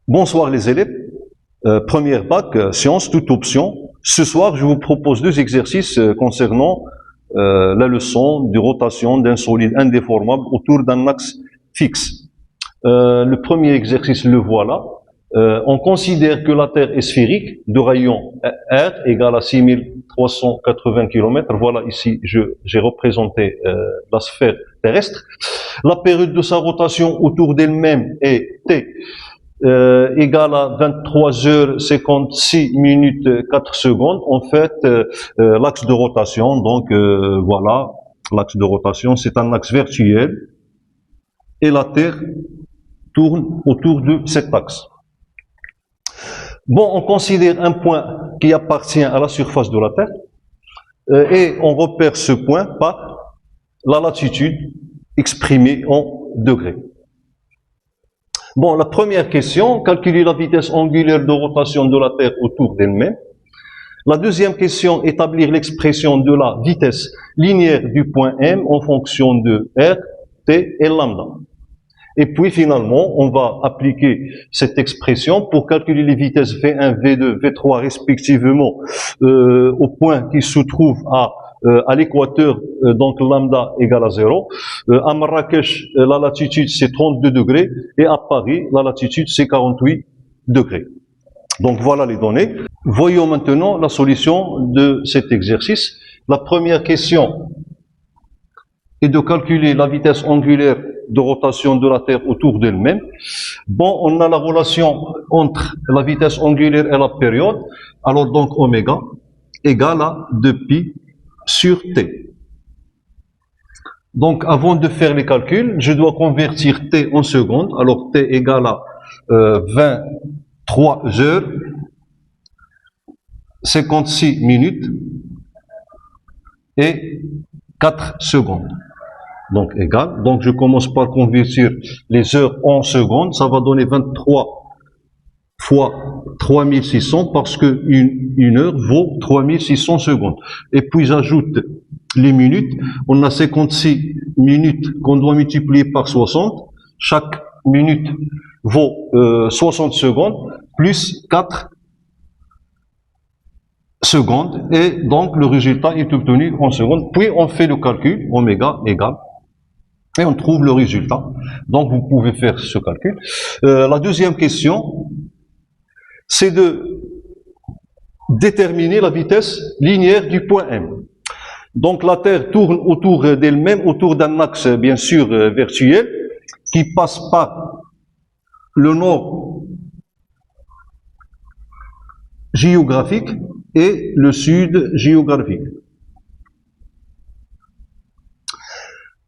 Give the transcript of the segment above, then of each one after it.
Bonsoir les élèves, première bac, sciences, toute option. Ce soir, je vous propose deux exercices concernant la leçon de rotation d'un solide indéformable autour d'un axe fixe. Le premier exercice, le voilà. On considère que la Terre est sphérique de rayon R égale à 6380 km. Voilà, ici, j'ai représenté la sphère terrestre. La période de sa rotation autour d'elle-même est T égale à 23h56 minutes 4 secondes. En fait, l'axe de rotation, donc voilà, l'axe de rotation, c'est un axe virtuel et la Terre tourne autour de cet axe. Bon, on considère un point qui appartient à la surface de la Terre et on repère ce point par la latitude exprimée en degrés. Bon, la première question, calculer la vitesse angulaire de rotation de la Terre autour d'elle-même. La deuxième question, établir l'expression de la vitesse linéaire du point M en fonction de R, T et lambda. Et puis finalement, on va appliquer cette expression pour calculer les vitesses V1, V2, V3 respectivement au point qui se trouve à l'équateur, donc lambda égale à 0. À Marrakech, la latitude c'est 32 degrés et à Paris, la latitude c'est 48 degrés. Donc voilà les données. Voyons maintenant la solution de cet exercice. La première question est de calculer la vitesse angulaire de rotation de la Terre autour d'elle-même. Bon, on a la relation entre la vitesse angulaire et la période. Alors donc oméga égale à 2pi sur t. Donc avant de faire les calculs, je dois convertir t en secondes. Alors t égale à 23 heures 56 minutes et 4 secondes. Donc égal. Donc je commence par convertir les heures en secondes. Ça va donner 23 fois 3600 parce que une heure vaut 3600 secondes. Et puis j'ajoute les minutes. On a 56 minutes qu'on doit multiplier par 60. Chaque minute vaut 60 secondes plus 4 secondes. Et donc le résultat est obtenu en secondes. Puis on fait le calcul, oméga égale. Et on trouve le résultat. Donc vous pouvez faire ce calcul. La deuxième question, c'est de déterminer la vitesse linéaire du point M. Donc la Terre tourne autour d'elle-même, autour d'un axe bien sûr virtuel, qui passe par le nord géographique et le sud géographique.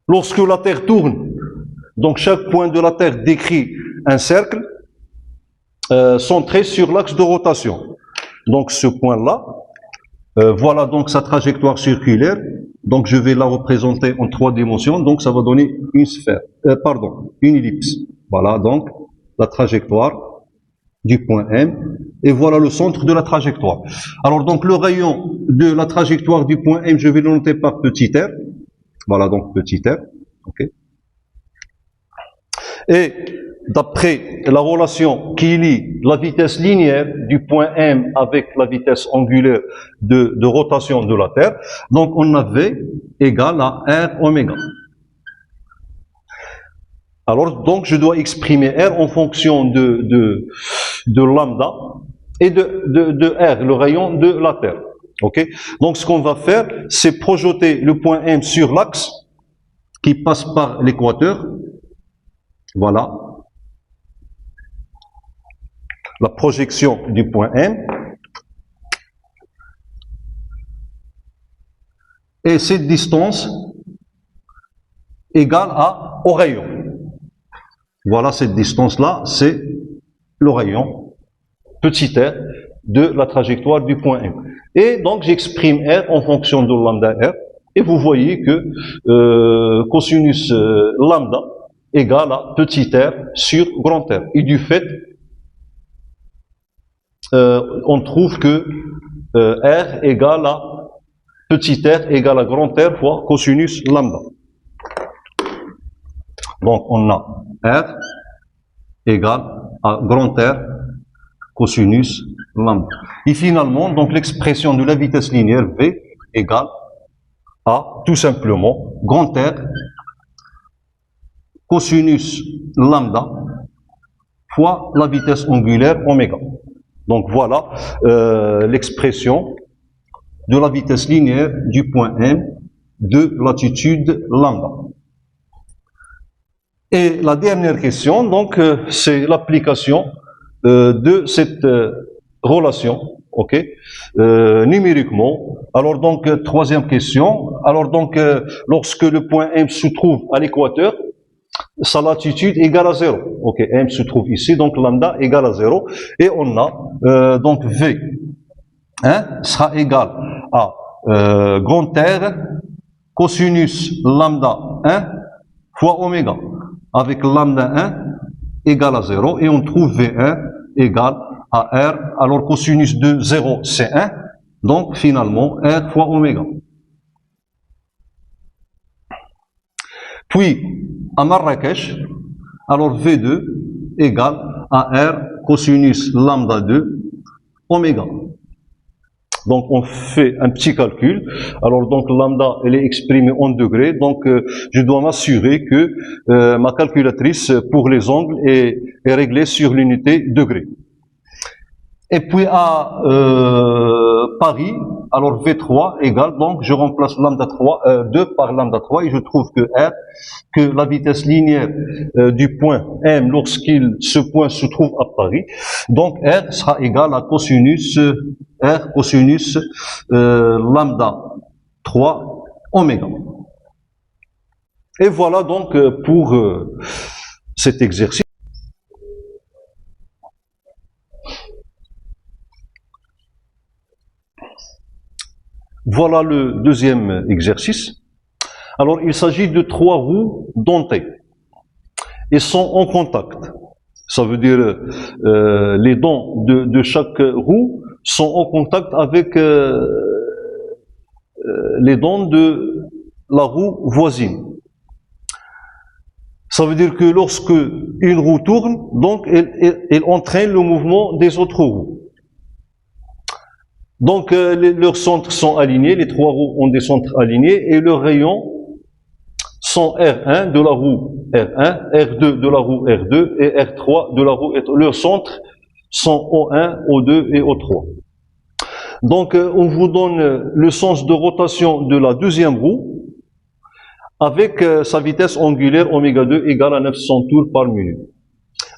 Lorsque la Terre tourne, donc chaque point de la Terre décrit un cercle centré sur l'axe de rotation. Donc ce point-là, voilà donc sa trajectoire circulaire. Donc je vais la représenter en 3 dimensions. Donc ça va donner une sphère, une ellipse. Voilà donc la trajectoire du point M. Et voilà le centre de la trajectoire. Alors donc le rayon de la trajectoire du point M, je vais le noter par petit r. Voilà donc petit r. Okay. Et d'après la relation qui lie la vitesse linéaire du point M avec la vitesse angulaire de rotation de la Terre, donc on a V égale à R oméga. Alors donc je dois exprimer R en fonction de lambda et de R, le rayon de la Terre. Okay. Donc ce qu'on va faire, c'est projeter le point M sur l'axe qui passe par l'équateur. Voilà la projection du point M. Et cette distance égale au rayon. Voilà cette distance-là, c'est le rayon, petit r, de la trajectoire du point M. Et donc j'exprime R en fonction de lambda R. Et vous voyez que cosinus lambda égale à petit r sur grand R. Et du fait, on trouve que R égale à petit r égale à grand R fois cosinus lambda. Donc on a R égale à grand R cosinus lambda. Et finalement, donc l'expression de la vitesse linéaire V égale à tout simplement grand R cosinus lambda fois la vitesse angulaire oméga. Donc voilà l'expression de la vitesse linéaire du point M de latitude lambda. Et la dernière question, donc, c'est l'application de cette relation, ok, numériquement. Alors donc, troisième question. Alors donc, lorsque le point M se trouve à l'équateur, sa latitude égale à 0. Ok, M se trouve ici, donc lambda égale à 0. Et on a donc V sera égal à grand R cosinus lambda 1 fois oméga, avec lambda 1 égale à 0, et on trouve V1 égale à R, alors cosinus de 0 c'est 1, donc finalement R fois oméga. Puis à Marrakech, alors V2 égale à R cosinus lambda 2 oméga. Donc on fait un petit calcul. Alors donc lambda elle est exprimée en degrés. Donc je dois m'assurer que ma calculatrice pour les angles est réglée sur l'unité degré. Et puis à Paris, alors V3 égale, donc je remplace lambda 2 par lambda 3 et je trouve que R, que la vitesse linéaire du point M ce point se trouve à Paris, donc R sera égal à cosinus R cosinus lambda 3 oméga. Et voilà donc pour cet exercice. Voilà le deuxième exercice. Alors, il s'agit de 3 roues dentées et sont en contact. Ça veut dire les dents de chaque roue sont en contact avec les dents de la roue voisine. Ça veut dire que lorsque une roue tourne, donc elle entraîne le mouvement des autres roues. Donc leurs centres sont alignés, les 3 roues ont des centres alignés et leurs rayons sont R1 de la roue R1, R2 de la roue R2 et R3 de la roue R3. Leurs centres sont O1, O2 et O3. Donc on vous donne le sens de rotation de la deuxième roue avec sa vitesse angulaire ω2 égale à 900 tours par minute.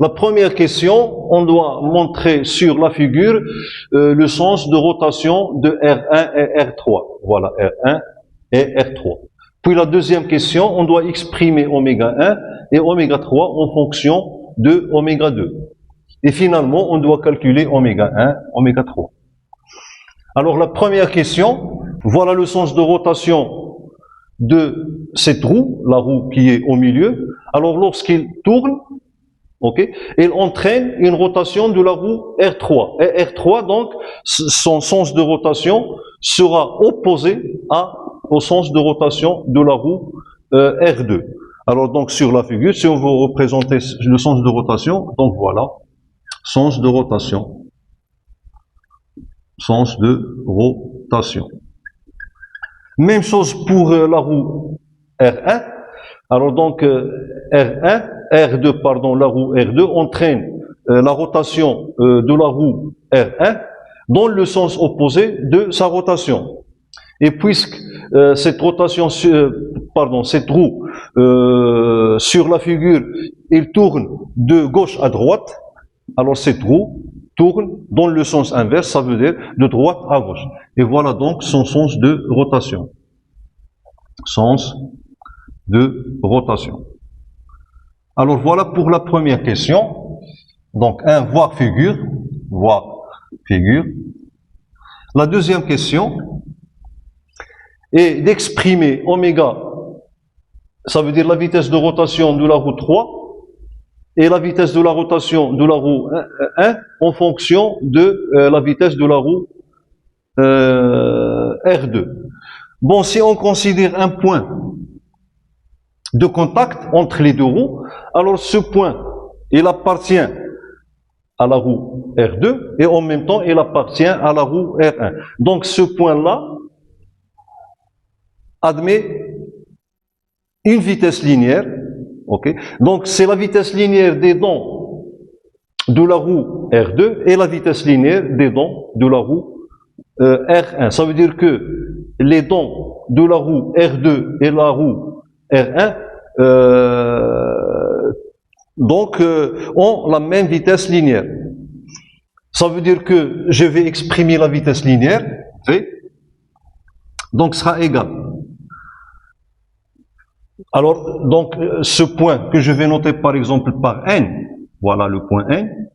La première question, on doit montrer sur la figure le sens de rotation de R1 et R3. Voilà, R1 et R3. Puis la deuxième question, on doit exprimer ω1 et ω3 en fonction de ω2. Et finalement, on doit calculer ω1, ω3. Alors la première question, voilà le sens de rotation de cette roue, la roue qui est au milieu. Alors lorsqu'il tourne, ok, il entraîne une rotation de la roue R3. Et R3, donc, son sens de rotation sera opposé au sens de rotation de la roue R2. Alors, donc, sur la figure, si on veut représenter le sens de rotation, donc voilà, sens de rotation. Sens de rotation. Même chose pour la roue R1. Alors, donc, R2, pardon, la roue R2 entraîne la rotation de la roue R1 dans le sens opposé de sa rotation. Et puisque cette rotation, cette roue sur la figure, il tourne de gauche à droite, alors cette roue tourne dans le sens inverse, ça veut dire de droite à gauche. Et voilà donc son sens de rotation. Sens de rotation. Alors voilà pour la première question. Donc voir figure. La deuxième question est d'exprimer oméga, ça veut dire la vitesse de rotation de la roue 3 et la vitesse de la rotation de la roue 1 en fonction de la vitesse de la roue R2. Bon, si on considère un point de contact entre les deux roues, alors ce point, il appartient à la roue R2 et en même temps, elle appartient à la roue R1. Donc, ce point-là admet une vitesse linéaire. Okay. Donc, c'est la vitesse linéaire des dents de la roue R2 et la vitesse linéaire des dents de la roue R1. Ça veut dire que les dents de la roue R2 et la roue R1 ont la même vitesse linéaire. Ça veut dire que je vais exprimer la vitesse linéaire, V, donc sera égal. Alors, donc, ce point que je vais noter par exemple par N, voilà le point N,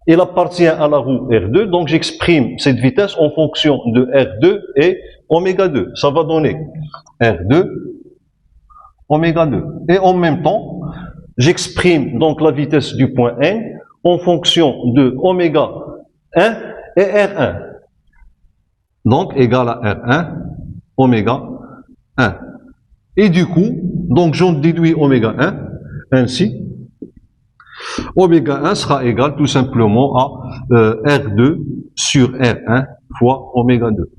il appartient à la roue R2, donc j'exprime cette vitesse en fonction de R2 et oméga 2. Ça va donner R2, oméga 2. Et en même temps, j'exprime donc la vitesse du point N en fonction de oméga 1 et R1. Donc, égal à R1, oméga 1. Et du coup, donc j'en déduis oméga 1, ainsi. Oméga 1 sera égal tout simplement à R2 sur R1 fois oméga 2.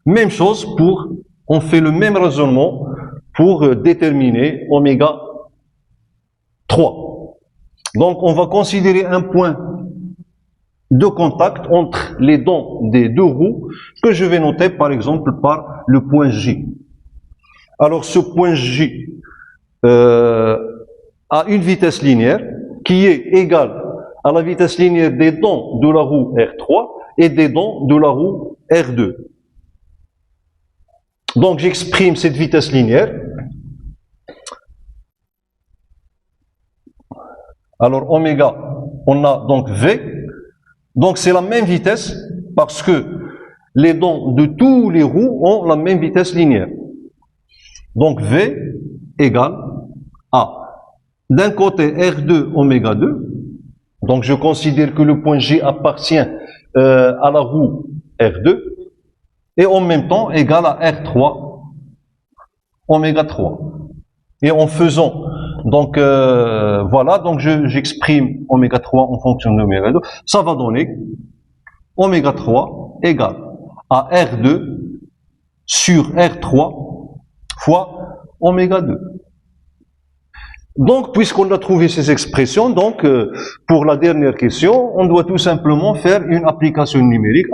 Même chose on fait le même raisonnement pour déterminer oméga 3. Donc on va considérer un point de contact entre les dents des deux roues que je vais noter par exemple par le point J. Alors ce point J a une vitesse linéaire qui est égale à la vitesse linéaire des dents de la roue R3 et des dents de la roue R2. Donc j'exprime cette vitesse linéaire. Alors oméga, on a donc V. Donc c'est la même vitesse parce que les dents de tous les roues ont la même vitesse linéaire. Donc V égale à d'un côté R2 oméga 2. Donc je considère que le point G appartient à la roue R2 et en même temps égal à R3 oméga 3. Et en faisant donc voilà, donc j'exprime oméga 3 en fonction de oméga 2, ça va donner oméga 3 égale à R2 sur R3 fois oméga 2. Donc, puisqu'on a trouvé ces expressions, donc pour la dernière question, on doit tout simplement faire une application numérique.